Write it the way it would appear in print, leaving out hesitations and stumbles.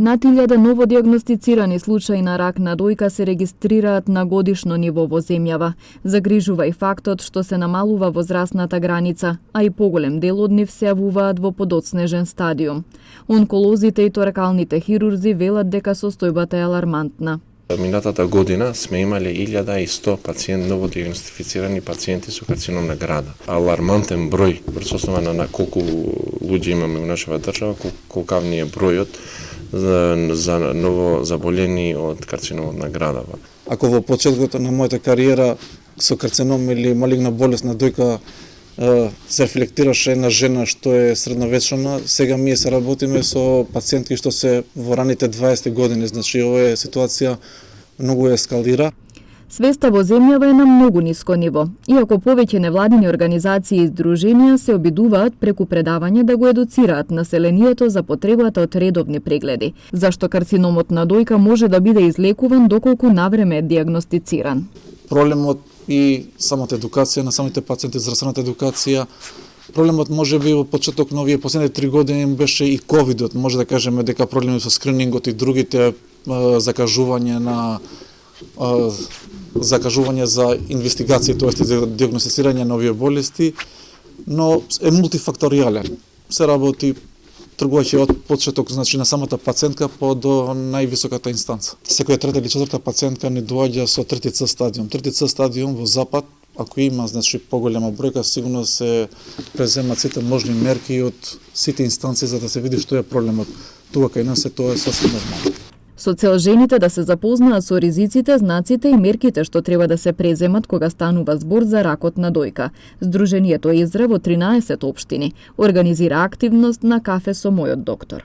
Над 1000 новодиагностицирани случаи на рак на дојка се регистрираат на годишно ниво во земјава. Загрижува и фактот што се намалува возрастната граница, а и поголем дел од нив се јавуваат во подоцнежен стадиум. Онколозите и торакалните хирурзи велат дека состојбата е алармантна. Минатата година сме имали 1100 новодиагностифицирани пациенти со карцином на града. Алармантен број, врз основа на колку луѓе имаме во нашава држава, колкав ни е бројот за ново заболени од карциномот на градава. Ако во почетокот на мојата кариера со карцином или малигна болест на дојка се рефлектираше една жена што е средновечна, сега ние се работиме со пациентки што се во раните 20 години, значи ова е ситуација многу ескалира. Свеста во земјава е на многу ниско ниво, иако повеќе невладини организации и здруженија се обидуваат преку предавање да го едуцираат населението за потребата од редовни прегледи, зашто карциномот на дојка може да биде излекуван доколку навреме е диагностициран. Проблемот и самата едукација на самите пациенти, здравствената едукација. Проблемот може би во почеток на овие последните 3 години беше и ковидот. Може да кажеме дека проблеми со скринингот и другите закажување за инвестигации, тоест за диагностицирање на овие болести, но е мултифакторијален. Се работи тргувајќи од почеток, значи на самата пациентка до највисоката инстанца. Секоја трета или четврта пациентка не доаѓа со трети Ц стадиум. Трети Ц стадиум во Запад, ако има значи поголема бројка, сигурно се преземат сите можни мерки од сите инстанции за да се види што е проблемот. Тука кај нас тоа е сосем нормално. Со цел жените да се запознаат со ризиците, знаците и мерките што треба да се преземат кога станува збор за ракот на дојка. Здруженијето Езра во 13 општини организира активност на кафе со мојот доктор.